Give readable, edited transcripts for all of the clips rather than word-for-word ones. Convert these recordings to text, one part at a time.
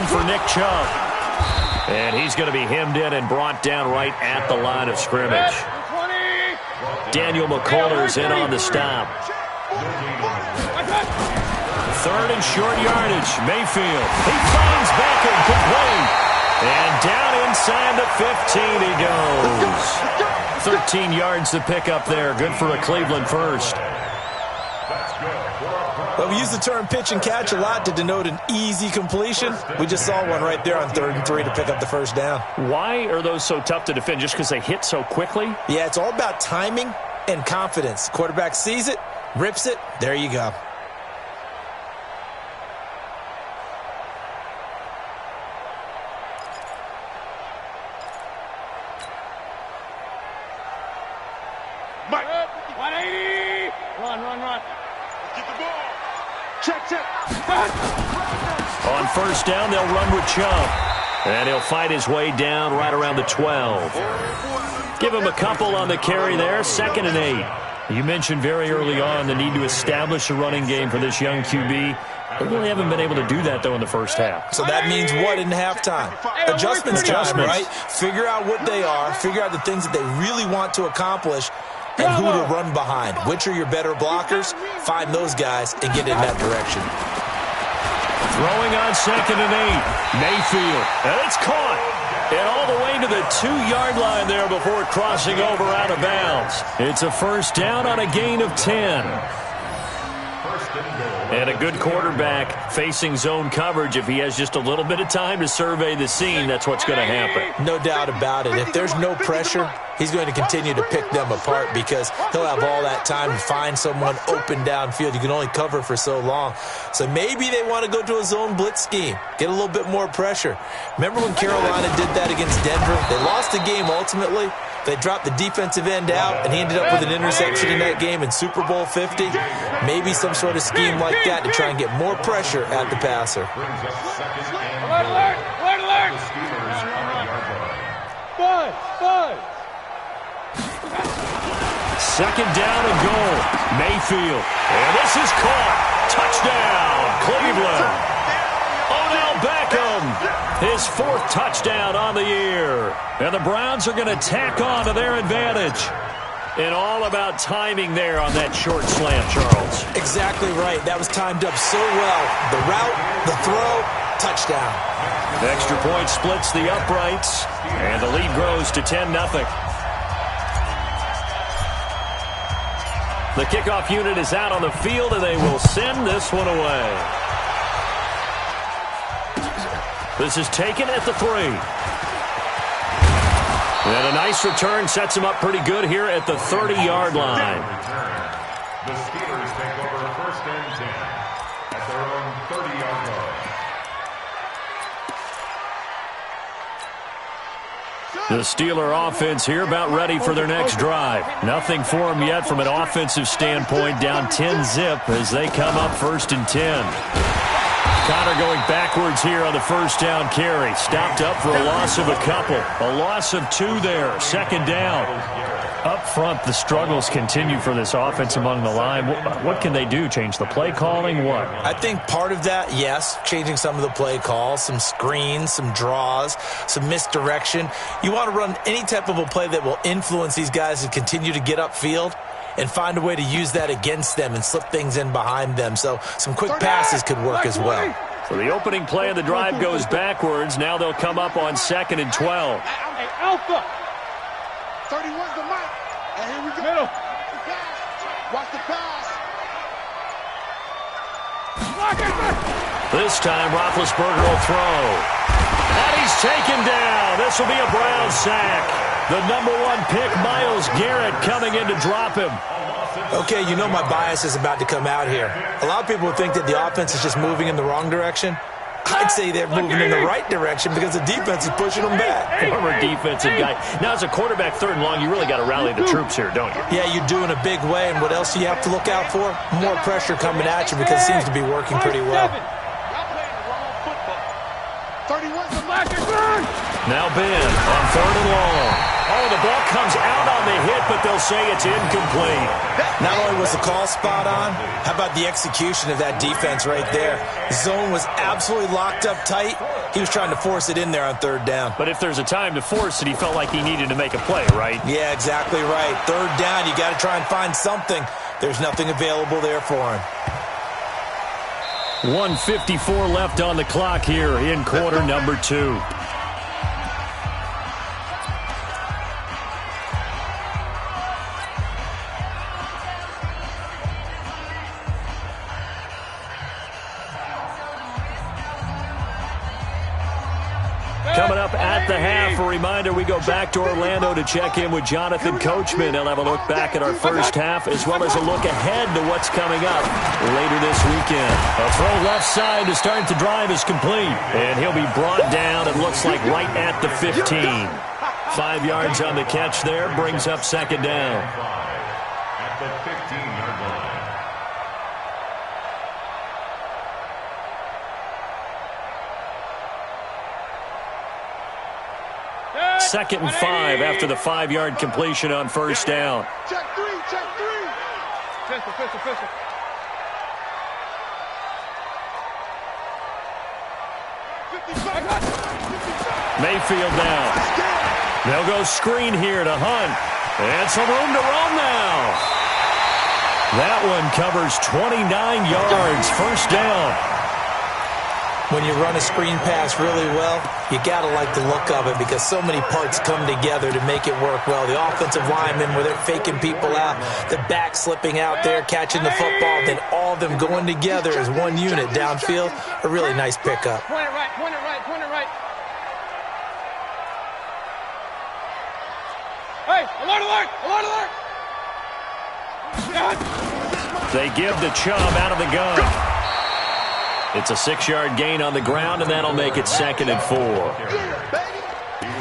one for Nick Chubb. And he's going to be hemmed in and brought down right at the line of scrimmage. Daniel McCullers in on the stop. Third and short yardage. Mayfield. He finds Beckham complete. And down inside the 15 he goes. 13 yards to pick up there. Good for a Cleveland first. Well, we use the term pitch and catch a lot to denote an easy completion. We just saw one right there on 3rd and 3 to pick up the first down. Why are those so tough to defend? Just because they hit so quickly? Yeah, it's all about timing and confidence. Quarterback sees it, rips it, there you go. Mike. 180. Run. Get the ball. Check. On first down, they'll run with Chubb. And he'll fight his way down right around the 12. Give him a couple on the carry there. 2nd and 8. You mentioned very early on the need to establish a running game for this young QB. They really haven't been able to do that, though, in the first half. So that means what in halftime? Adjustments time, right? Figure out what they are. Figure out the things that they really want to accomplish. And who to run behind. Which are your better blockers? Find those guys and get in that direction. Throwing on 2nd and 8. Mayfield. And it's caught. And all the way to the 2-yard line there before crossing over out of bounds. It's a first down on a gain of 10. And a good quarterback facing zone coverage. If he has just a little bit of time to survey the scene, that's what's going to happen. No doubt about it. If there's no pressure, he's going to continue to pick them apart because he'll have all that time to find someone open downfield. You can only cover for so long. So maybe they want to go to a zone blitz scheme, get a little bit more pressure. Remember when Carolina did that against Denver? They lost the game ultimately. They dropped the defensive end out, and he ended up with an interception in that game in Super Bowl 50. Maybe some sort of scheme like that to try and get more pressure at the passer. Alert! Bud! 2nd down and goal. Mayfield. And this is caught. Touchdown, Cleveland. Odell Beckham, his 4th touchdown on the year. And the Browns are going to tack on to their advantage. And all about timing there on that short slant, Charles. Exactly right. That was timed up so well. The route, the throw, touchdown. Extra point splits the uprights. And the lead grows to 10-0. The kickoff unit is out on the field, and they will send this one away. This is taken at the 3. And a nice return sets him up pretty good here at the 30-yard line. The Steelers take over 1st and 10 at their own 30-yard line. The Steeler offense here about ready for their next drive. Nothing for them yet from an offensive standpoint. Down 10-zip as they come up 1st and 10. Connor going backwards here on the first down carry. Stopped up for a loss of a couple. A loss of 2 there. 2nd down. Up front, the struggles continue for this offense among the line. What can they do? Change the play calling? What? I think part of that, yes, changing some of the play calls, some screens, some draws, some misdirection. You want to run any type of a play that will influence these guys to continue to get upfield and find a way to use that against them and slip things in behind them. So some quick passes could work as well. So the opening play of the drive goes backwards. Now they'll come up on 2nd and 12. Hey, Alpha. 31's the mic. And here we go. Middle. Watch the pass. This time, Roethlisberger will throw. And he's taken down. This will be a Brown sack. The number 1 pick, Myles Garrett, coming in to drop him. Okay, you know my bias is about to come out here. A lot of people would think that the offense is just moving in the wrong direction. I'd say they're moving in the right direction because the defense is pushing them back. Former defensive guy. Now, as a quarterback 3rd and long, you really got to rally the troops here, don't you? Yeah, you do in a big way. And what else do you have to look out for? More pressure coming at you because it seems to be working pretty well. Y'all playing the wrong football. 31's the black. Now Ben on 3rd and long. Oh, the ball comes out on the hit, but they'll say it's incomplete. Not only was the call spot on, how about the execution of that defense right there? The zone was absolutely locked up tight. He was trying to force it in there on 3rd down. But if there's a time to force it, he felt like he needed to make a play, right? Yeah, exactly right. 3rd down, you got to try and find something. There's nothing available there for him. 1:54 left on the clock here in quarter number 2. Coming up at the half, a reminder, we go back to Orlando to check in with Jonathan Coachman. He'll have a look back at our first half as well as a look ahead to what's coming up later this weekend. A throw left side to start the drive is complete, and he'll be brought down, it looks like, right at the 15. 5 yards on the catch there, brings up 2nd down. At the 15-yard line. 2nd and 5 after the 5-yard completion on 1st down. Check 3, check 3. Pistol. Mayfield now. They'll go screen here to Hunt. And some room to run now. That one covers 29 yards. 1st down. When you run a screen pass really well, you got to like the look of it because so many parts come together to make it work well. The offensive linemen, where they're faking people out, the back slipping out there, catching the football, then all of them going together as one unit downfield. A really nice pickup. Point it right. Hey, alert! They give the Chubb out of the gun. It's a 6-yard gain on the ground, and that'll make it 2nd and 4.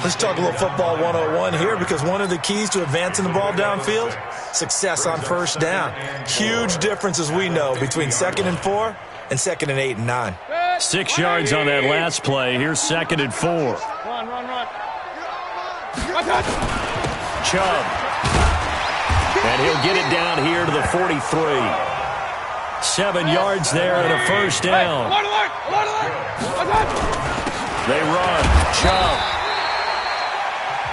Let's talk a little football 101 here because one of the keys to advancing the ball downfield, success on 1st down. Huge difference, as we know, between 2nd and 4 and 2nd and 8 and 9. 6 yards on that last play. Here's 2nd and 4. Run. Chubb. And he'll get it down here to the 43. 7 yards there and a 1st down. They run. Chubb.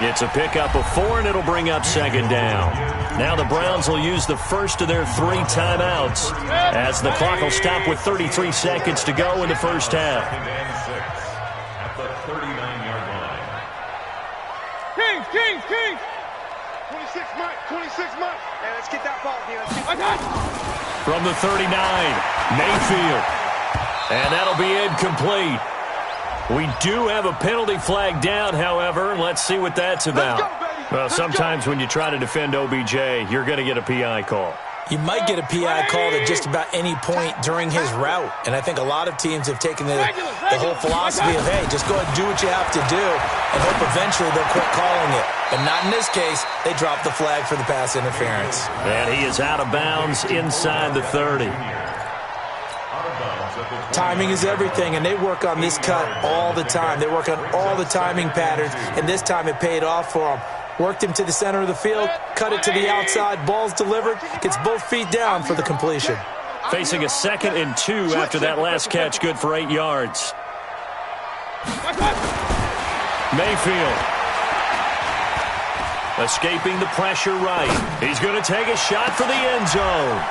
It's a pickup of 4, and it'll bring up 2nd down. Now the Browns will use the first of their 3 timeouts as the clock will stop with 33 seconds to go in the first half. At the 39-yard line. Kings. 26 Mike. Hey, let's get that ball here. From the 39, Mayfield. And that'll be incomplete. We do have a penalty flag down, however. Let's see what that's about. Well, sometimes when you try to defend OBJ, you're going to get a PI call. You might get a PI called at just about any point during his route. And I think a lot of teams have taken the whole philosophy of, hey, just go ahead and do what you have to do and hope eventually they'll quit calling it. But not in this case. They dropped the flag for the pass interference. And he is out of bounds inside the 30. Timing is everything, and they work on this cut all the time. They work on all the timing patterns, and this time it paid off for them. Worked him to the center of the field, cut it to the outside, ball's delivered, gets both feet down for the completion. Facing a 2nd and 2 after that last catch, good for 8 yards. Mayfield. Escaping the pressure right. He's going to take a shot for the end zone.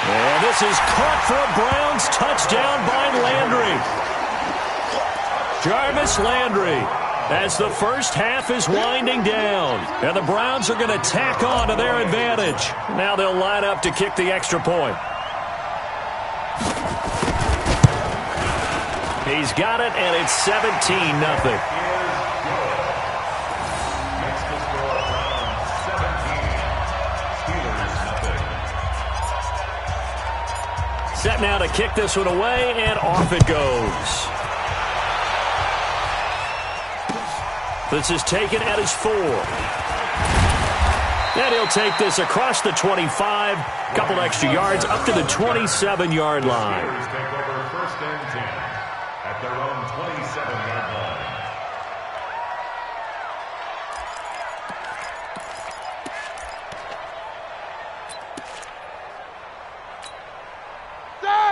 And this is caught for a Browns touchdown by Landry. Jarvis Landry. As the first half is winding down. And the Browns are going to tack on to their advantage. Now they'll line up to kick the extra point. He's got it, and it's 17-0. Set now to kick this one away, and off it goes. This is taken at his 4. And he'll take this across the 25, couple extra yards up to the 27-yard line. Take over 1st and 10 at their own 27-yard line.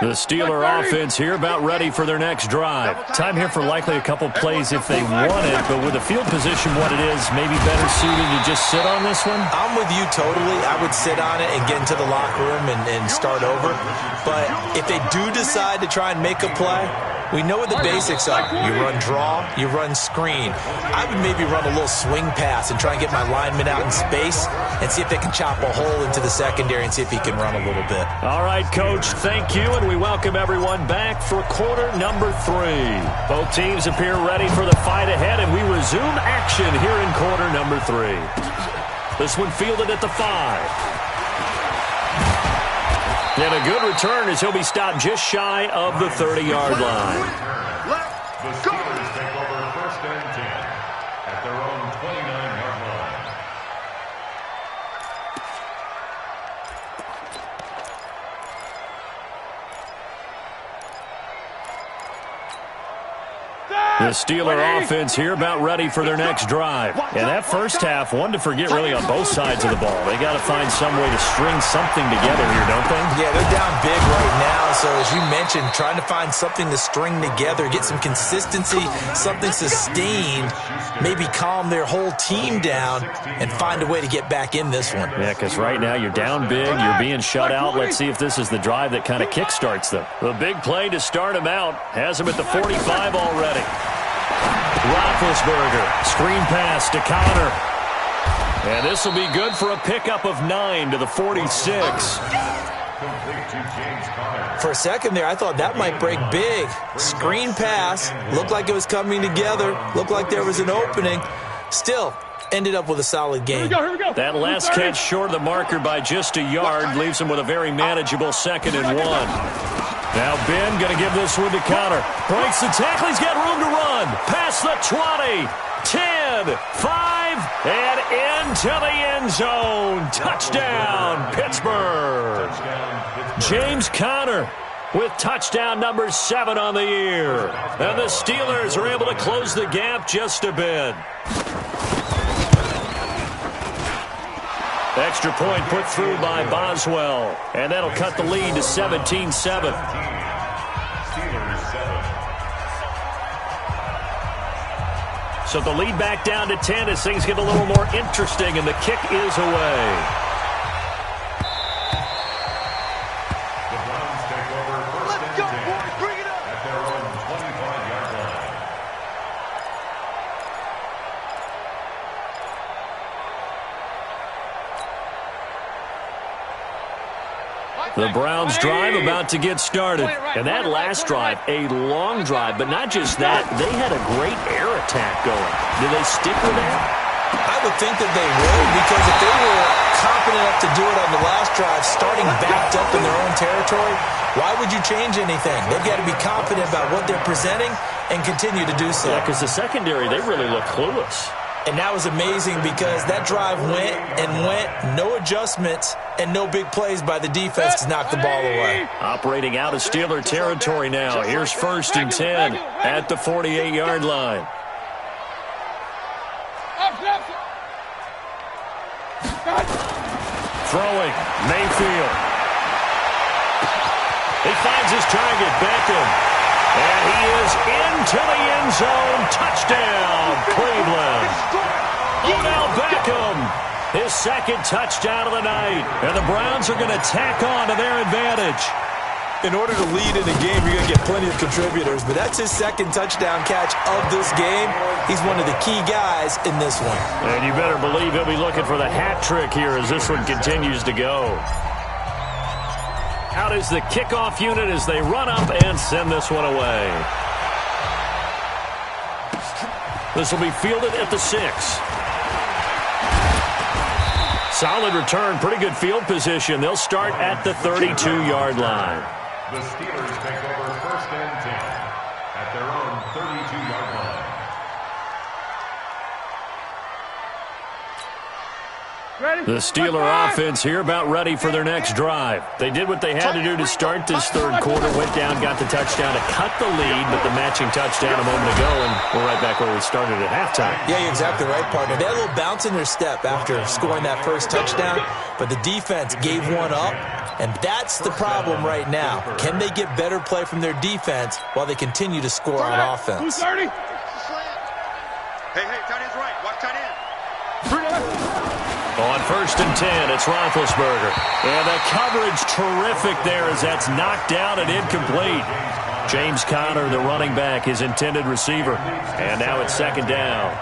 The Steeler offense here about ready for their next drive. Time here for likely a couple plays if they want it, but with the field position what it is, maybe better suited to just sit on this one? I'm with you totally. I would sit on it and get into the locker room and start over. But if they do decide to try and make a play, we know what the basics are. You run draw, you run screen. I would maybe run a little swing pass and try and get my lineman out in space and see if they can chop a hole into the secondary and see if he can run a little bit. All right, Coach, thank you, and we welcome everyone back for quarter number 3. Both teams appear ready for the fight ahead, and we resume action here in quarter number 3. This one fielded at the 5. And a good return as he'll be stopped just shy of the 30-yard line. The Steelers take over first and 10 at their own 29-yard line. The Steeler offense here about ready for their next drive. And that first half, one to forget really on both sides of the ball. They got to find some way to string something together here, don't they? Yeah, they're down big right now. So as you mentioned, trying to find something to string together, get some consistency, something sustained, maybe calm their whole team down and find a way to get back in this one. Yeah, because right now you're down big, you're being shut out. Let's see if this is the drive that kind of kickstarts them. The big play to start him out has him at the 45 already. Roethlisberger, screen pass to Connor. And this will be good for a pickup of 9 to the 46. For a second there, I thought that might break big. Screen pass, looked like it was coming together, looked like there was an opening. Still, ended up with a solid game. Here we go. That last catch short of the marker by just a yard leaves him with a very manageable 2nd and 1. Now Ben going to give this one to Connor. Breaks the tackle. He's got room to run. Past the 20, 10, 5, and into the end zone. Touchdown, Pittsburgh. James Conner with touchdown number 7 on the year. And the Steelers are able to close the gap just a bit. Extra point put through by Boswell. And that'll cut the lead to 17-7. So the lead back down to 10 as things get a little more interesting, and the kick is away. The Browns take over first and 10 Bring it up. at their own 25-yard line. The Browns drive about to get started. And that last drive, a long drive, but not just that, they had a great air attack going. Do they stick with that? I would think that they would, because if they were confident enough to do it on the last drive, starting backed up in their own territory, why would you change anything? They've got to be confident about what they're presenting and continue to do so. Yeah, because the secondary, they really look clueless. And that was amazing because that drive went and went, no adjustments, and no big plays by the defense to knock the ball away. Operating out of Steeler territory now. Here's 1st and 10 at the 48-yard line. Throwing, Mayfield. He finds his target, Beckham. And he is into the end zone. Touchdown, Cleveland. Odell Beckham, his 2nd touchdown of the night. And the Browns are going to tack on to their advantage. In order to lead in a game, you're going to get plenty of contributors, but that's his 2nd touchdown catch of this game. He's one of the key guys in this one. And you better believe he'll be looking for the hat trick here as this one continues to go. Out is the kickoff unit as they run up and send this one away. This will be fielded at the 6. Solid return, pretty good field position. They'll start at the 32-yard line. The Steelers take over first and 10 at their own 32-yard line. The Steeler offense here about ready for their next drive. They did what they had to do to start this 3rd quarter, went down, got the touchdown to cut the lead, but the matching touchdown a moment ago, and we're right back where we started at halftime. Yeah, you're exactly right, partner. They had a little bounce in their step after scoring that first touchdown, but the defense gave one up, And that's the problem right now. Can they get better play from their defense while they continue to score on offense? Who's 30? Hey, tight end's right. Watch tight end. On 1st and 10, it's Roethlisberger. And the coverage terrific there as that's knocked down and incomplete. James Conner, the running back, his intended receiver. And now it's 2nd down.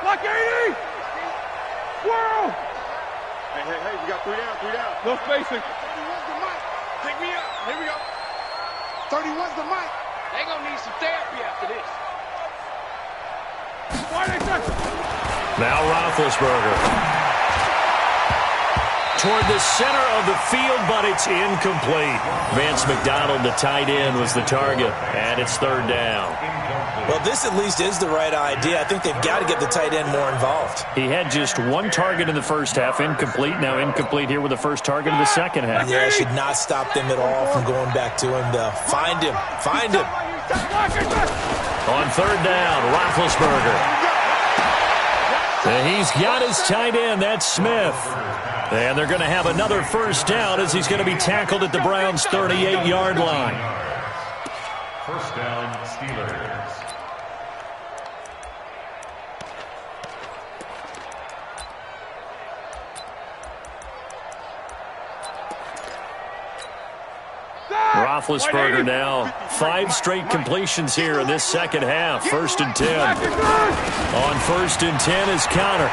Block 80! Squirrel! Hey, we got 3 down. No spacing. 31's the mic. Pick me up. Here we go. 31's the mic. They gonna need some therapy after this. Now Roethlisberger. Toward the center of the field, but it's incomplete. Vance McDonald, the tight end, was the target, and it's 3rd down. Well, this at least is the right idea. I think they've got to get the tight end more involved. He had just 1 target in the first half, incomplete. Now incomplete here with the first target in the second half. Yeah, it should not stop them at all from going back to him, though. Find him. On 3rd down, Roethlisberger. And he's got his tight end. That's Smith. And they're going to have another first down as he's going to be tackled at the Browns' 38-yard line. First down, Steelers. Roethlisberger now 5 straight completions here in this second half. 1st and 10. On 1st and 10 is Conner.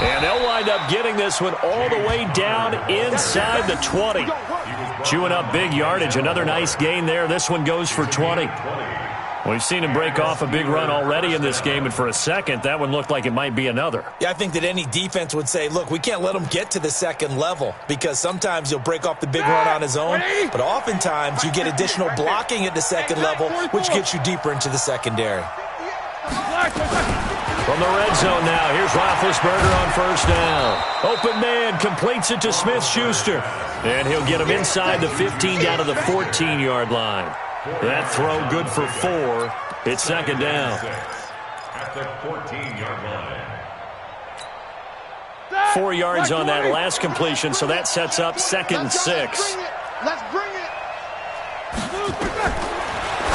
And they'll wind up getting this one all the way down inside the 20. Chewing up big yardage. Another nice gain there. This one goes for 20. We've seen him break off a big run already in this game, and for a second, that one looked like it might be another. Yeah, I think that any defense would say, look, we can't let him get to the second level because sometimes he'll break off the big run on his own, but oftentimes you get additional blocking at the second level, which gets you deeper into the secondary. From the red zone now, here's Roethlisberger on 1st down. Open man, completes it to Smith-Schuster, and he'll get him inside the 15 down to the 14-yard line. That throw good for 4. It's 2nd down. At the 14-yard line. 4 yards on that last completion, so that sets up 2nd and 6. Let's bring it.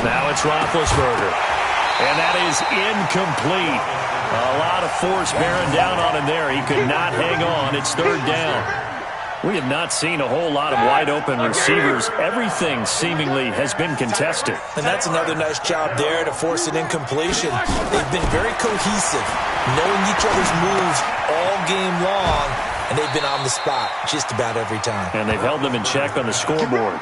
Now it's Roethlisberger. And that is incomplete. A lot of force bearing down on him there. He could not hang on. It's 3rd down. We have not seen a whole lot of wide-open receivers. Everything seemingly has been contested. And that's another nice job there to force an incompletion. They've been very cohesive, knowing each other's moves all game long, and they've been on the spot just about every time. And they've held them in check on the scoreboard.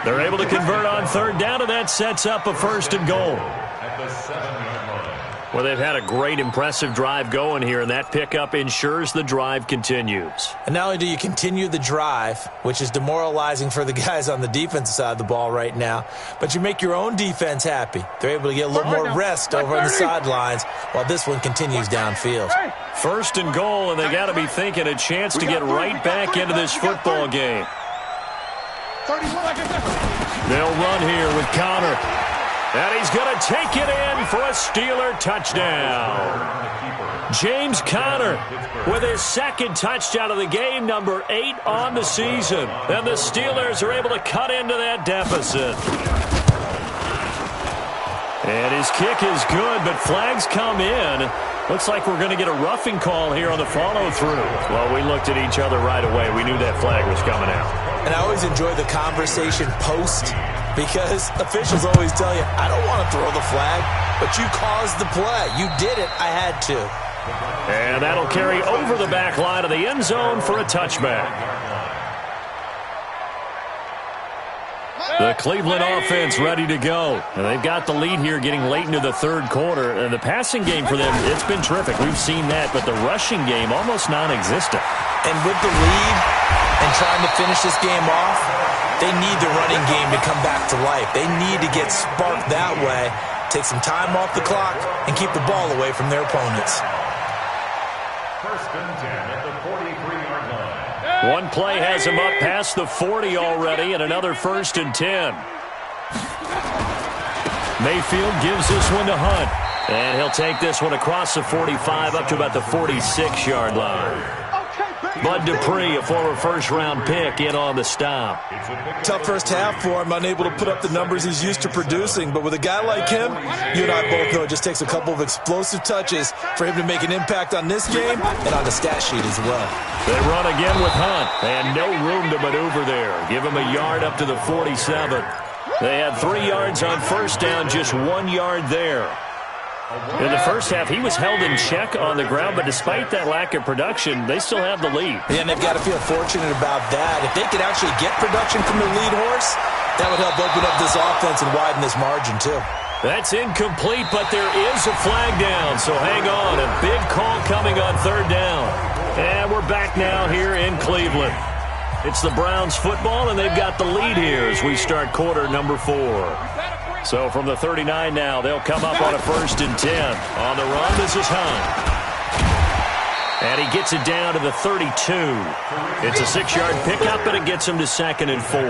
They're able to convert on 3rd down, and that sets up a 1st and goal. At the 7-yard line. Well, they've had a great, impressive drive going here, and that pickup ensures the drive continues. And not only do you continue the drive, which is demoralizing for the guys on the defensive side of the ball right now, but you make your own defense happy. They're able to get a little more rest over on the sidelines while this one continues downfield. 1st and goal, and they got to be thinking a chance to get right back into this football game. They'll run here with Conner. And he's going to take it in for a Steeler touchdown. James Conner with his 2nd touchdown of the game, number 8 on the season. And the Steelers are able to cut into that deficit. And his kick is good, but flags come in. Looks like we're going to get a roughing call here on the follow-through. Well, we looked at each other right away. We knew that flag was coming out. And I always enjoy the conversation post, because officials always tell you, I don't want to throw the flag, but you caused the play. You did it. I had to. And that'll carry over the back line of the end zone for a touchback. The Cleveland offense ready to go. And they've got the lead here getting late into the 3rd quarter. And the passing game for them, it's been terrific. We've seen that, but the rushing game almost non-existent. And with the lead and trying to finish this game off, they need the running game to come back to life. They need to get sparked that way, take some time off the clock, and keep the ball away from their opponents. 1st and 10 at the 43-yard line. One play has him up past the 40 already, and another 1st and 10. Mayfield gives this one to Hunt. And he'll take this one across the 45 up to about the 46-yard line. Bud Dupree, a former first-round pick, in on the stop. Tough first half for him, unable to put up the numbers he's used to producing. But with a guy like him, you and I both know it just takes a couple of explosive touches for him to make an impact on this game and on the stat sheet as well. They run again with Hunt, and no room to maneuver there. Give him a yard up to the 47. They had 3 yards on first down, just 1 yard there. In the first half, he was held in check on the ground, but despite that lack of production, they still have the lead. Yeah, and they've got to feel fortunate about that. If they could actually get production from their lead horse, that would help open up this offense and widen this margin, too. That's incomplete, but there is a flag down, so hang on. A big call coming on third down. And we're back now here in Cleveland. It's the Browns football, and they've got the lead here as we start quarter number 4. So from the 39 now, they'll come up on a 1st and 10. On the run, this is Hunt. And he gets it down to the 32. It's a 6-yard pickup, and it gets him to 2nd and 4.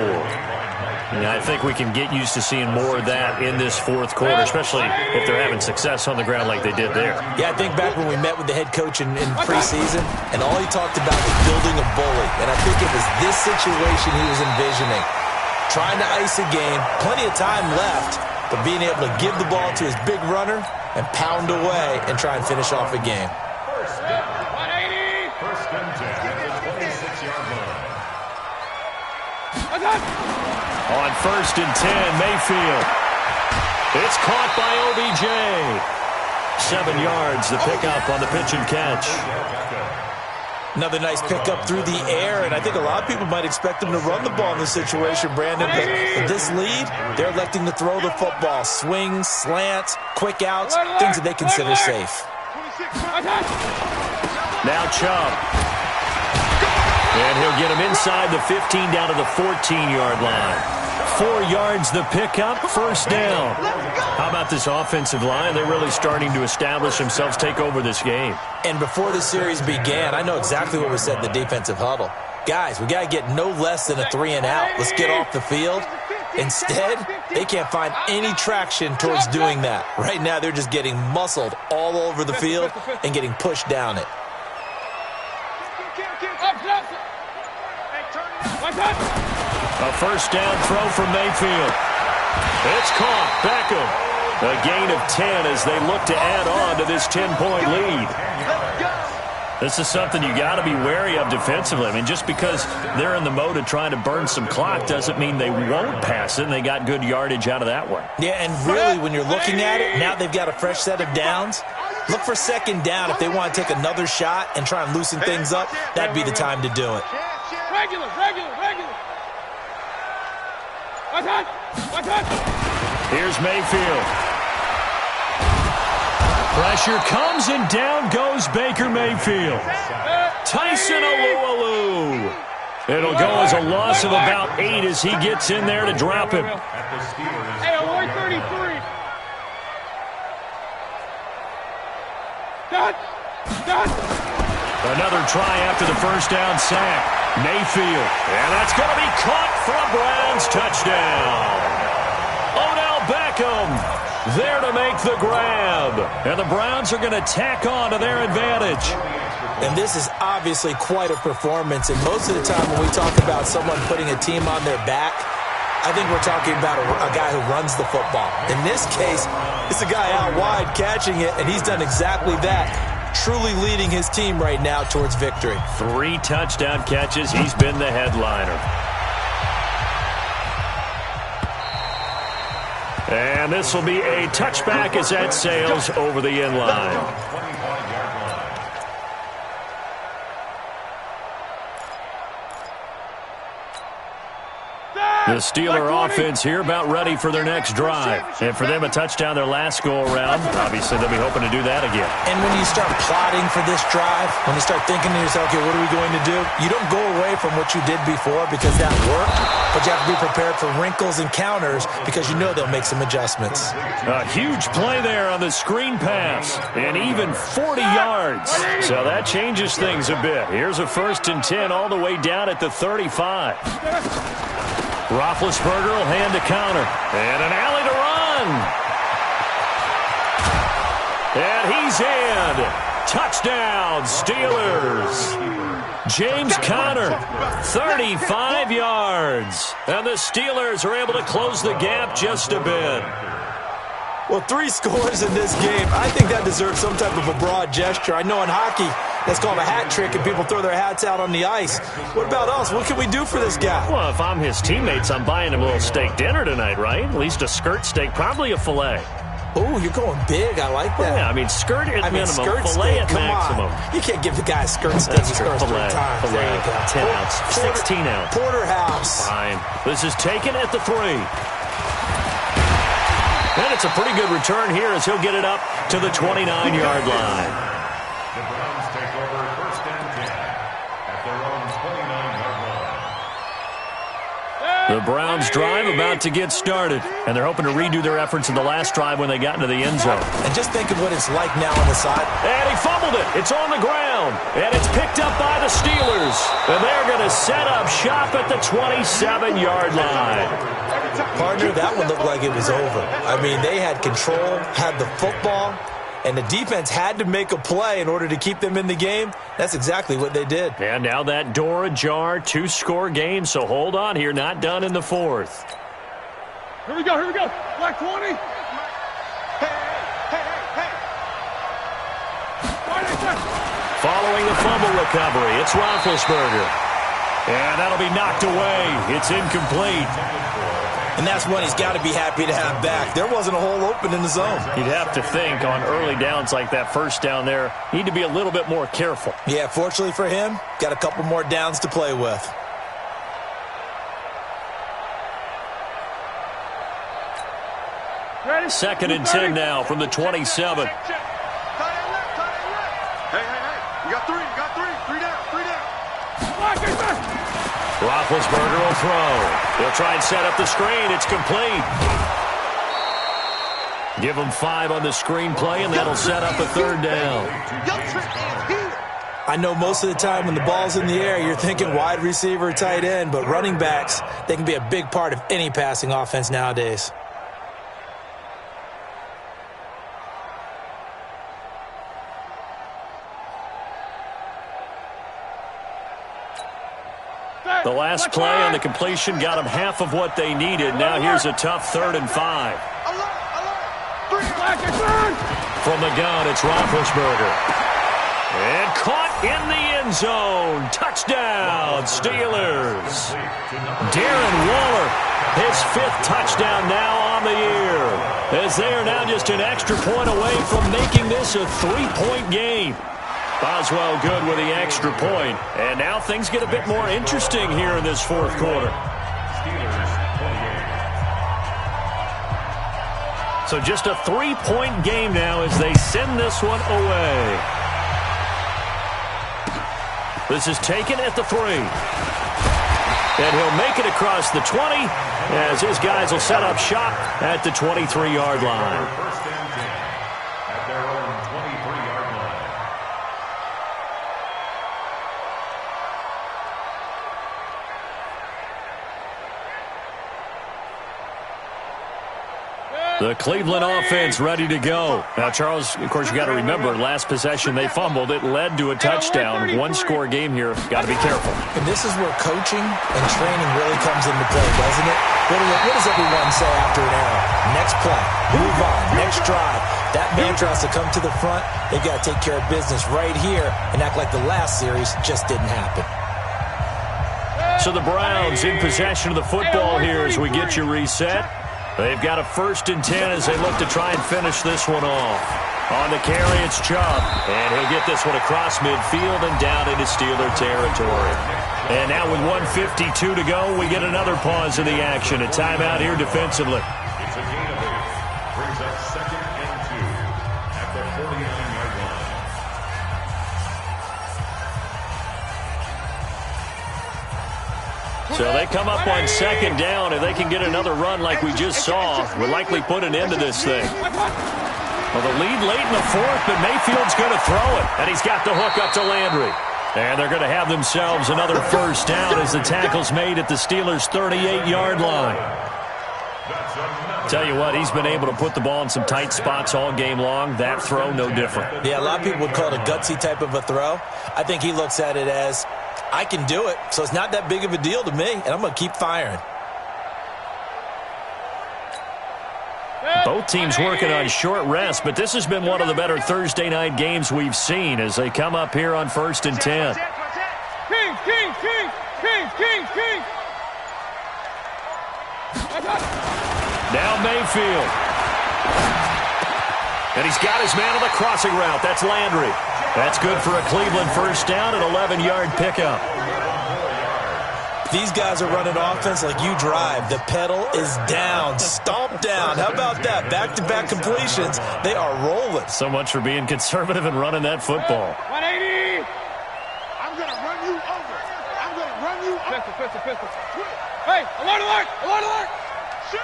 And I think we can get used to seeing more of that in this fourth quarter, especially if they're having success on the ground like they did there. Yeah, I think back when we met with the head coach in preseason, and all he talked about was building a bully. And I think it was this situation he was envisioning. Trying to ice a game, plenty of time left, but being able to give the ball to his big runner and pound away and try and finish off a game. First and 10 at the 26-yard line. On 1st and 10, Mayfield. It's caught by OBJ. 7 yards, the pickup on the pitch and catch. Another nice pickup through the air, and I think a lot of people might expect them to run the ball in this situation, Brandon. But with this lead, they're electing to throw the football. Swings, slants, quick outs, things that they consider safe. Now Chubb. And he'll get him inside the 15 down to the 14-yard line. 4 yards the pickup, 1st down. How about this offensive line? They're really starting to establish themselves, take over this game. And before the series began, I know exactly what was said in the defensive huddle. Guys, we got to get no less than a 3 and out. Let's get off the field. Instead, they can't find any traction towards doing that. Right now, they're just getting muscled all over the field and getting pushed down it. A 1st down throw from Mayfield. It's caught. Beckham. A gain of 10 as they look to add on to this 10-point lead. This is something you got to be wary of defensively. I mean, just because they're in the mode of trying to burn some clock doesn't mean they won't pass it, and they got good yardage out of that one. Yeah, and really, when you're looking at it, now they've got a fresh set of downs. Look for 2nd down if they want to take another shot and try and loosen things up. That'd be the time to do it. Regular. Here's Mayfield. Pressure comes, and down goes Baker Mayfield. Tyson Alualu. It'll go as a loss of about 8 as he gets in there to drop him. Hey, avoid 33. Done. Another try after the 1st down sack. Mayfield. And that's going to be caught for a Browns touchdown. Odell Beckham there to make the grab. And the Browns are going to tack on to their advantage. And this is obviously quite a performance. And most of the time when we talk about someone putting a team on their back, I think we're talking about a guy who runs the football. In this case, it's a guy out wide catching it, and he's done exactly that. Truly leading his team right now towards victory. 3 touchdown catches. He's been the headliner. And this will be a touchback as that sails over the end line. The Steeler offense here about ready for their next drive. And for them, a touchdown their last go-around. Obviously, they'll be hoping to do that again. And when you start plotting for this drive, when you start thinking to yourself, okay, what are we going to do? You don't go away from what you did before because that worked, but you have to be prepared for wrinkles and counters because you know they'll make some adjustments. A huge play there on the screen pass, and even 40 yards. So that changes things a bit. Here's a 1st and 10 all the way down at the 35. Roethlisberger will hand to counter. And an alley to run. And he's in. Touchdown, Steelers. James Conner, 35 yards. And the Steelers are able to close the gap just a bit. Well, 3 scores in this game. I think that deserves some type of a broad gesture. I know in hockey, that's called a hat trick, and people throw their hats out on the ice. What about us? What can we do for this guy? Well, if I'm his teammates, I'm buying him a little steak dinner tonight, right? At least a skirt steak, probably a filet. Oh, you're going big. I like that. Yeah, I mean, skirt at minimum, skirt filet steak, at maximum. You can't give the guy a skirt steak. That's true. Filet, 10 ounce, 16 ounce. Porterhouse. Fine. This is taken at the 3. And it's a pretty good return here as he'll get it up to the 29-yard line. The Browns take over first and 10 at their own 29-yard line. The Browns drive about to get started, and they're hoping to redo their efforts in the last drive when they got into the end zone. And just think of what it's like now on the side. And he fumbled it. It's on the ground, and it's picked up by the Steelers. And they're going to set up shop at the 27-yard line. Partner, that one looked like it was over. I mean, they had control, had the football, and the defense had to make a play in order to keep them in the game. That's exactly what they did. And now that door ajar, 2-score game, so hold on here, not done in the 4th. Here we go. Black 20. Hey. Following the fumble recovery, it's Roethlisberger. And that'll be knocked away. It's incomplete. And that's one he's got to be happy to have back. There wasn't a hole open in the zone. You'd have to think on early downs like that first down there, need to be a little bit more careful. Yeah, fortunately for him, got a couple more downs to play with. Ready? 2nd and 10 now from the 27. Hey. You got 3. Three down. Roethlisberger will throw. He'll try and set up the screen. It's complete. Give him 5 on the screen play, and that'll set up a 3rd down. I know most of the time when the ball's in the air, you're thinking wide receiver, tight end, but running backs, they can be a big part of any passing offense nowadays. The last play on the completion got them half of what they needed. Now here's a tough 3rd and 5. From the gun, it's Roethlisberger. And caught in the end zone. Touchdown, Steelers. Darren Waller, his 5th touchdown now on the year. As they are now just an extra point away from making this a 3-point game. Boswell good with the extra point. And now things get a bit more interesting here in this 4th quarter. So just a 3-point game now as they send this one away. This is taken at the 3. And he'll make it across the 20 as his guys will set up shop at the 23-yard line. The Cleveland offense ready to go. Now, Charles, of course, you got to remember, last possession they fumbled. It led to a touchdown. 1-score game here. Got to be careful. And this is where coaching and training really comes into play, doesn't it? What does everyone say after an error? Next play. Move on. Next drive. That mantra has to come to the front. They've got to take care of business right here and act like the last series just didn't happen. So the Browns in possession of the football here as we get you reset. They've got a 1st and 10 as they look to try and finish this one off. On the carry, it's Chubb. And he'll get this one across midfield and down into Steeler territory. And now with 1:52 to go, we get another pause in the action. A timeout here defensively. It's a gain of 8. Brings up 2nd and 2 at the 49-yard line. So they come up on 2nd down. If they can get another run like we just saw, we'll likely put an end to this thing. Well, the lead late in the 4th, but Mayfield's going to throw it. And he's got the hook up to Landry. And they're going to have themselves another 1st down as the tackle's made at the Steelers' 38-yard line. Tell you what, he's been able to put the ball in some tight spots all game long. That throw, no different. Yeah, a lot of people would call it a gutsy type of a throw. I think he looks at it as, I can do it, so it's not that big of a deal to me, and I'm going to keep firing. Both teams working on short rest, but this has been one of the better Thursday night games we've seen as they come up here on 1st and 10. King. Now Mayfield. And he's got his man on the crossing route. That's Landry. That's good for a Cleveland first down, an 11-yard pickup. These guys are running offense like you drive. The pedal is down, stomp down. How about that? Back-to-back completions. They are rolling. So much for being conservative and running that football. 180. I'm going to run you over. I'm going to run you over. Pistol. Hey, alert. Shit.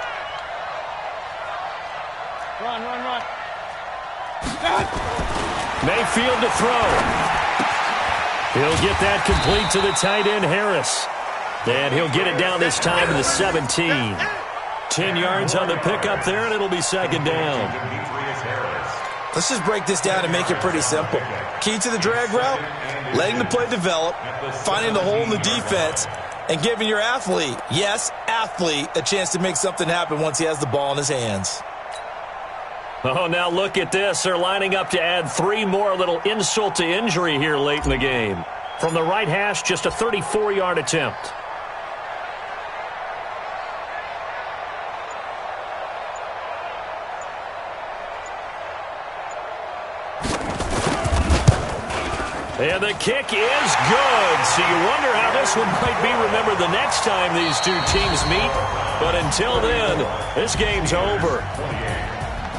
Run. Mayfield to throw. He'll get that complete to the tight end, Harris. And he'll get it down this time to the 17. 10 yards on the pickup there, and it'll be second down. Let's just break this down and make it pretty simple. Key to the drag route, letting the play develop, finding the hole in the defense, and giving your athlete, yes, athlete, a chance to make something happen once he has the ball in his hands. Oh, now look at this. They're lining up to add 3 more, a little insult to injury here late in the game. From the right hash, just a 34-yard attempt. And the kick is good. So you wonder how this one might be remembered the next time these two teams meet. But until then, this game's over.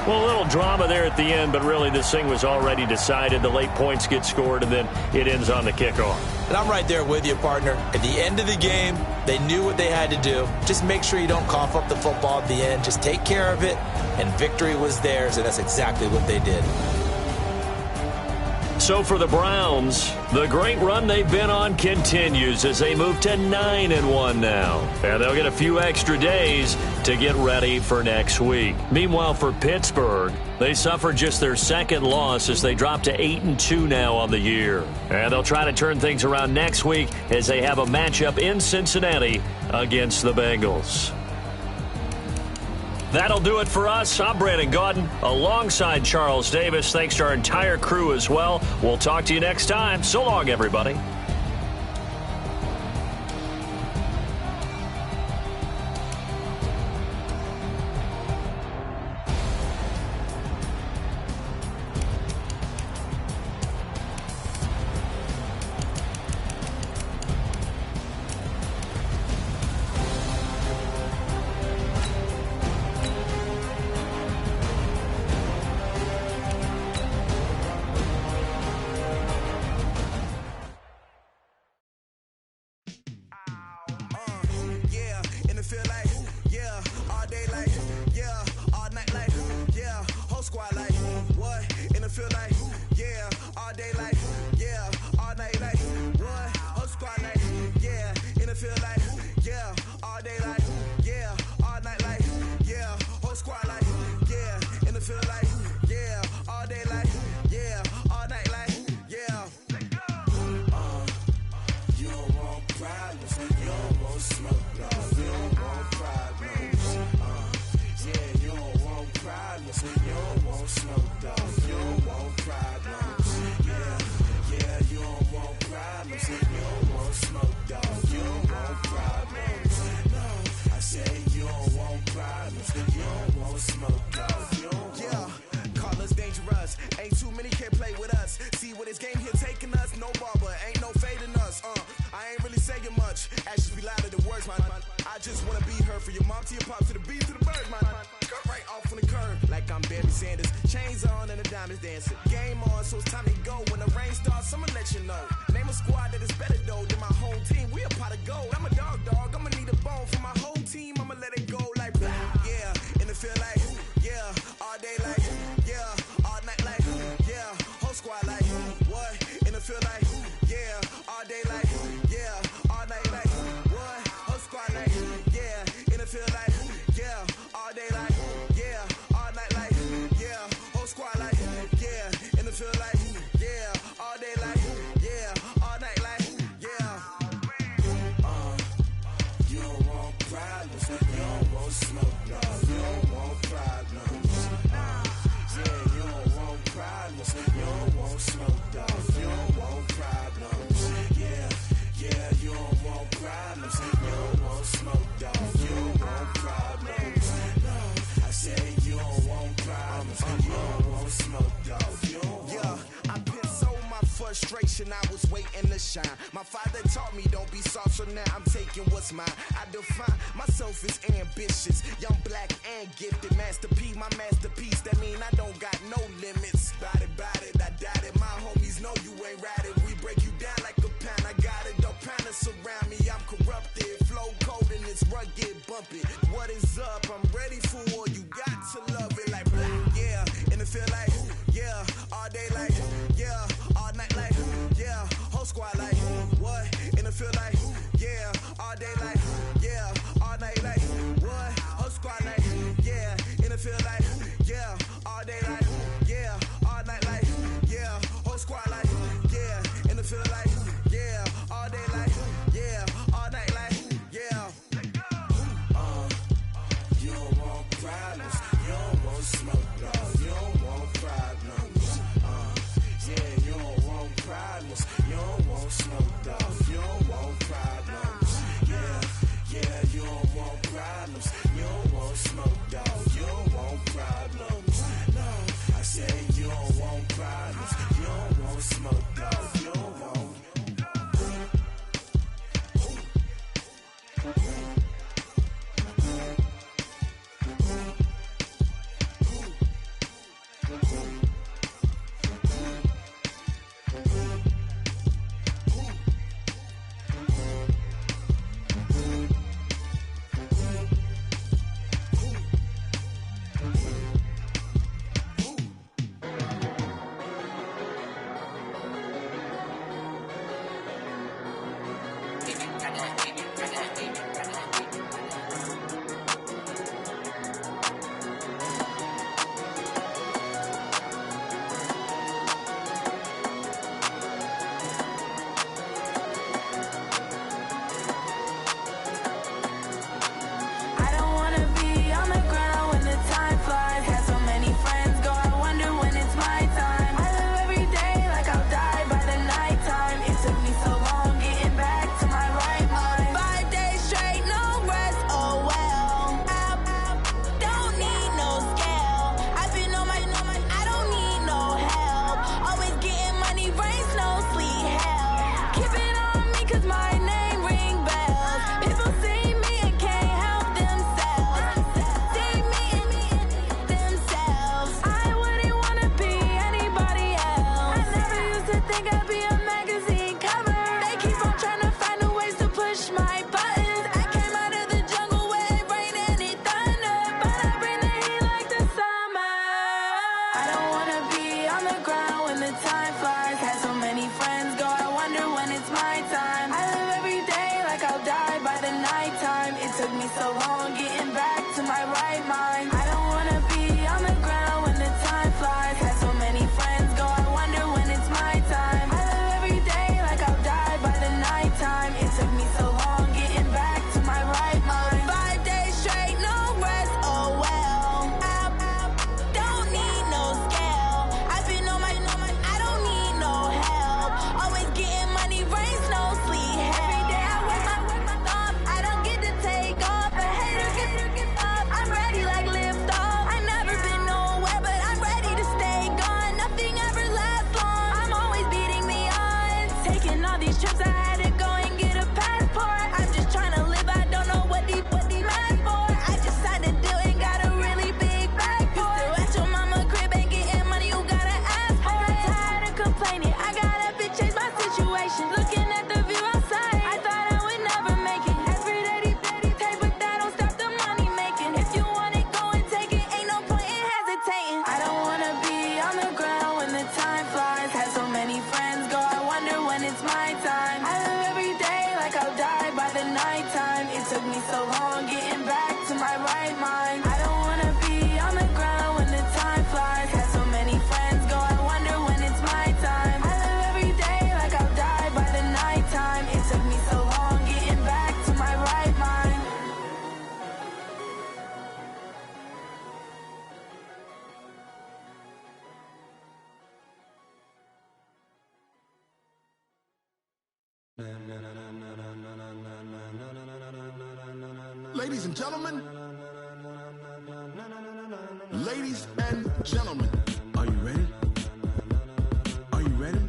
Well, a little drama there at the end, but really this thing was already decided. The late points get scored, and then it ends on the kickoff. And I'm right there with you, partner. At the end of the game, they knew what they had to do. Just make sure you don't cough up the football at the end. Just take care of it, and victory was theirs, and that's exactly what they did. So for the Browns, the great run they've been on continues as they move to 9-1 now. And they'll get a few extra days to get ready for next week. Meanwhile, for Pittsburgh, they suffered just their second loss as they drop to 8-2 now on the year. And they'll try to turn things around next week as they have a matchup in Cincinnati against the Bengals. That'll do it for us. I'm Brandon Gaudin alongside Charles Davis. Thanks to our entire crew as well. We'll talk to you next time. So long, everybody. Feel like, yeah, all day like generation, I was waiting to shine. My father taught me don't be soft, so now I'm taking what's mine. I define myself as ambitious, young, black, and gifted. Master P, my masterpiece, that mean I don't got no limits. Bout it, I doubt it. My homies know you ain't ratted. We break you down like a pound. I got it, don't pound us around me. I'm corrupted, flow cold and it's rugged, bumpy. What is up? I'm ready for war. You got to love it like black, yeah. And it feel like, yeah. All day like, yeah. All night like, yeah. Whole squad like, what? And it feel like, yeah. All day like, yeah. All night like, what? Whole squad like, yeah. And it feel like, yeah. All day like, yeah. All night like, yeah. Whole squad like, yeah. And it feel like, yeah. All day like, yeah. All night like, yeah. You don't want problems. You don't want smoke, no. You don't want problems. Yeah, you don't want problems. You don't want smoke, dog. You don't want problems. Yeah, you don't want problems. You don't want smoke, dog. You don't want problems. No, I said you don't want problems. You don't want smoke, dog. You don't want. Ladies and gentlemen, ladies and gentlemen, are you ready? Are you ready?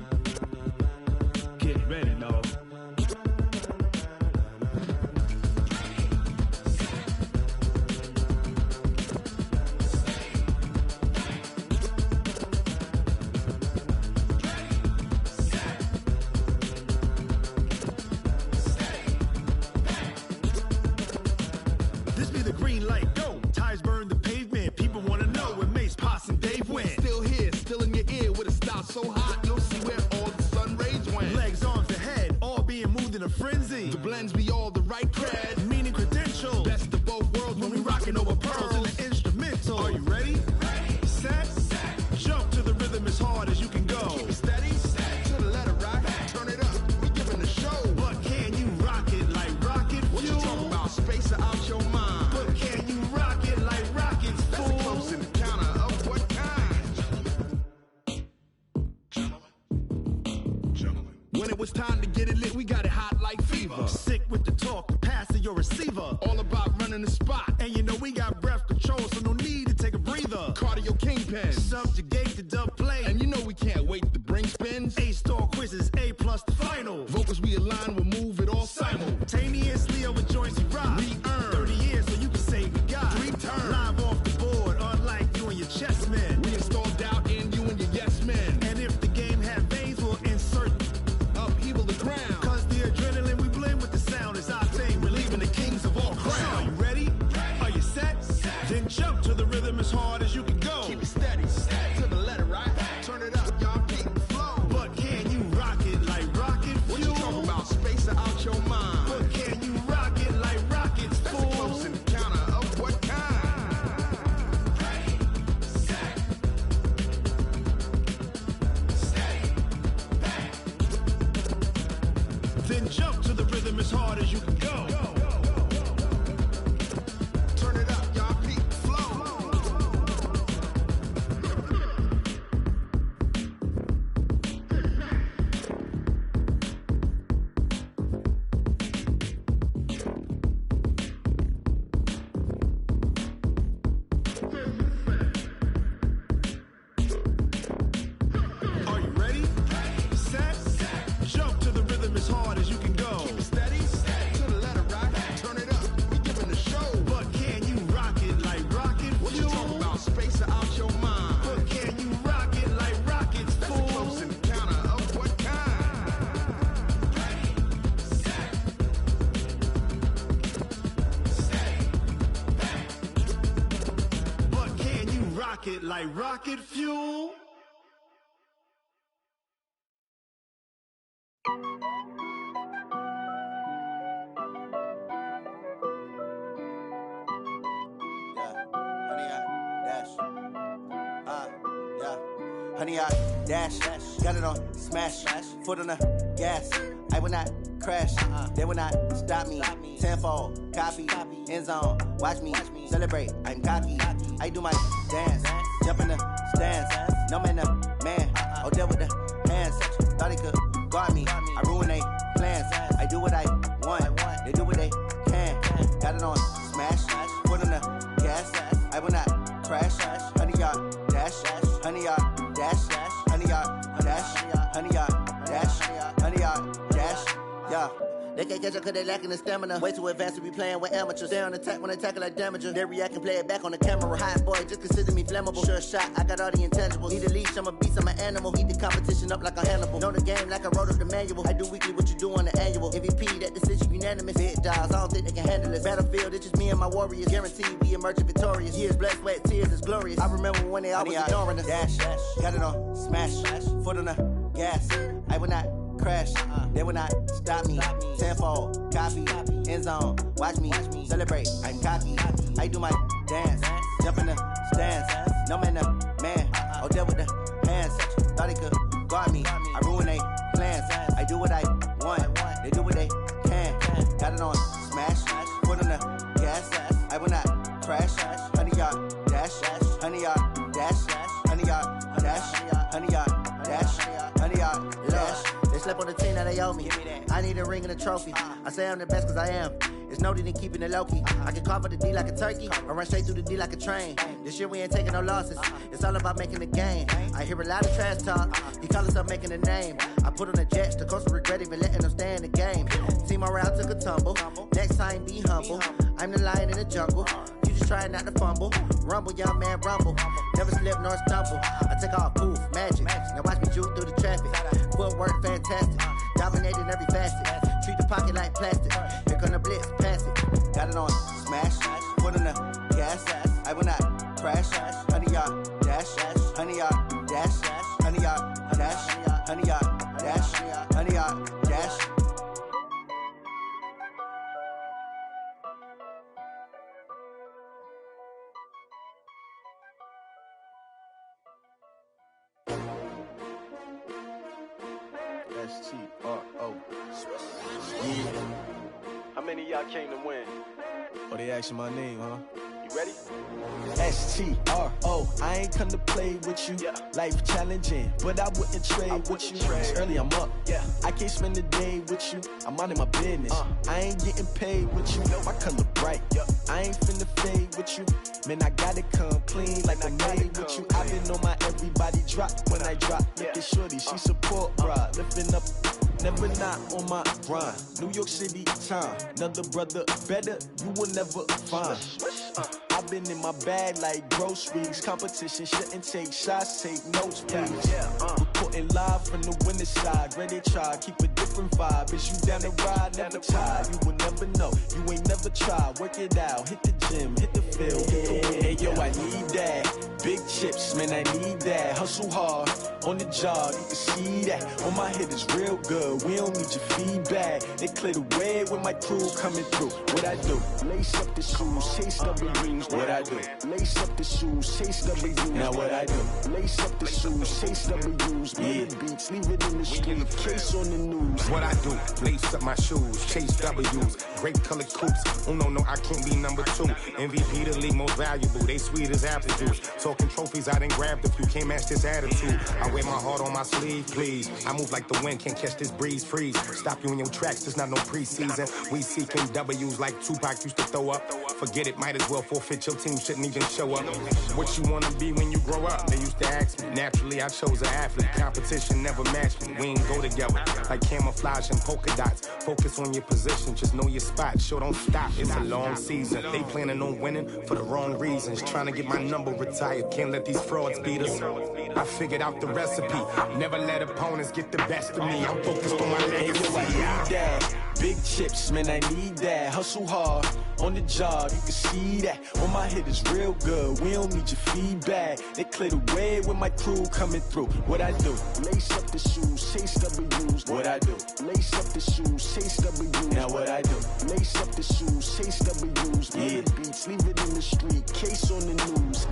the green light go. Tires burn the pavement. People want to know where Mace, Pops, and Dave went. Still here, still in your ear with a style so hot, you'll see where all the sun rays went. Legs, arms, and head, all being moved in a frenzy. The blends be all the right cred, meaning credentials. best of both worlds when we rockin' over pearls. In the instrumental. Are you ready? Set. Jump to the rhythm as hard as you can go. Keep it steady, to the letter rock, turn it up, we giving the show. But can you rock it like rocket fuel? What you talking about, space or out your mind? But can you rock it like rockets, That's fool? a close encounter of what kind? Gentlemen. When it was time to get it lit, we got it hot like fever. Sick with the talk, the pass of your receiver. All about running the spot. And you know we got breath control, so no need to take a breather. Cardio kingpin. Subjugate the dub play. And you know we can't wait to bring spins. A-star quizzes, A+ the final. Vocals we align, we'll move it all Simultaneously over joints we rock. We earn 30 years, so you can say we got 3 turns. live off the board, unlike you and your chess men. We install doubt in you and your yes men. And if the game had veins, we'll insert Upheaval the ground. cause the adrenaline we blend with the sound is our thing. We're leaving the kings of all crowns. So are you ready? Are you set? Then jump to the rhythm as hard as you can go. Keep it steady, to the letter right. Turn it up, y'all keep the flow. But can you rock it like rocket fuel? What you talking about, space or out your mind? But can you rock it like rockets, That's a fool? close encounter of what kind? Then jump to the rhythm as hard as you can go. Turn it up, y'all keep the flow. Are you ready? Set. Jump to the rhythm as hard as you can go. Keep it steady, to the letter right. Turn it up, we giving the show. But can you rock it like rocket What you fuel? talking about, space or out your mind? But can you rock it like rockets, That's a close fool? encounter of what kind? But can you rock it like rocket fuel? Honey, I dash, got it on smash, foot on the gas. I will not crash, they will not stop me. Tenfold, copy, end zone, watch me celebrate. I'm cocky, I do my dance, jump in the stands. No man, man, oh there with the hands. Thought he could guard me, I ruin they plans. I do what I want, they do what they can. Got it on smash, foot on the gas. I will not crash, honey, y'all dash, honey, y'all dash, honey, y'all dash, honey, y'all dash, honey, y'all dash, yeah. They can't catch up cause they lacking the stamina. Way too advanced to be playing with amateurs. They on attack when they tackle like damager. They react and play it back on the camera. Hot boy, just consider me flammable. Sure shot, I got all the intangibles. Need a leash, I'm a beast, I'm an animal. Eat the competition up like a Hannibal. Know the game like I wrote up the manual. I do weekly what you do on the annual. MVP, that decision unanimous. Big dogs, I don't think they can handle it. Battlefield, it's just me and my warriors. Guaranteed we emerge victorious. Years, blood, sweat, tears, it's glorious. I remember when they always ignoring us. Dash, got it on smash, foot on the gas. I will not crash, they will not stop me. Tenfold, copy, end zone, watch me celebrate. I'm cocky, I do my dance, jump in the stands. No man, man, oh there with the hands. Thought he could guard me, I ruin they plans. I do what I want, they do what they can. Got it on smash, foot on the gas. I will not crash, honey y'all dash, honey y'all dash, honey y'all dash, honey y'all dash, honey y'all dash. They slept on the team that they owe me. I need a ring and a trophy. I say I'm the best cause I am. It's no need in keeping it low key. I can carve up the D like a turkey, or run straight through the D like a train. This year we ain't taking no losses. It's all about making the game. I hear a lot of trash talk. He call himself making a name. I put on the Jets, the coach will regret even letting them stay in the game. Team morale took a tumble. Next time be humble. I'm the lion in the jungle. You just trying not to fumble. Rumble, young man, rumble. Never slip nor stumble. I take off, poof, magic. Now watch me juke through the traffic. Footwork fantastic. Dominating every facet. Treat the pocket like plastic. Here come the blitz, pass it. Got it on smash. Put in the gas. I will not crash. Honey yard dash. Honey yard dash. Honey yard dash. Honey yard dash. Honey yard dash. STRO. Yeah. How many of y'all came to win? Oh, they asking my name, huh? You ready? STRO. I ain't come to play with you. Yeah. Life challenging, but I wouldn't trade with you. It's early, I'm up. Yeah. I can't spend the day with you. I'm minding my business. I ain't getting paid with you. My color bright. I ain't finna fade with you. Man, I gotta come clean like I made with you. I've been on my everybody drop when I drop. Look at shorty, she support, bruh. Lifting up, never not on my grind. New York City time, another brother better, you will never find. I've been in my bag like groceries. Competition shouldn't take shots, take notes, please. Reporting live from the winning side. Ready to try, keep a different vibe. Is you down the ride, never tired. You will never know, you ain't never tried. Work it out, hit the gym, hit the field. Hey yo, I need that. Big chips, man, I need that. Hustle hard, on the job, you can see that. On my head is real good, we don't need your feedback. They clear the way with my crew coming through. What I do? Lace up the shoes, chase W's. What I do? Lace up the shoes, chase W's. Now what I do? Lace up the shoes, chase W's. Bring the beats, leave it in the street, case on the news. What I do? Lace up my shoes, chase W's. Great colored coops. Oh no, I can't be number 2. MVP the league most valuable. They sweet as apple juice. Talking trophies, I done grabbed a few. Can't match this attitude. I wear my heart on my sleeve, please. I move like the wind, can't catch this breeze, freeze. Stop you in your tracks, there's not no preseason. We seeking W's like Tupac used to throw up. Forget it, might as well forfeit. Your team shouldn't even show up. What you wanna be when you grow up? They used to ask me. Naturally, I chose an athlete. Competition never matched me. We ain't go together like camouflage and polka dots. Focus on your position, just know your spot. Show don't stop, it's a long season. They planning on winning for the wrong reasons. Trying to get my number retired. Can't let these frauds beat us. I figured out the recipe. Never let opponents get the best of me. I'm focused on my legacy. Hey, yo, I need that. Big chips, man, I need that. Hustle hard, on the job, you can see that. On my head is real good, we don't need your feedback. They clear the way with my crew coming through. What I do? Lace up the shoes, chase W's. What I do? Lace up the shoes, chase W's. Now what I do? Lace up the shoes, chase W's. Bring the beats, leave it in the street, case on the news.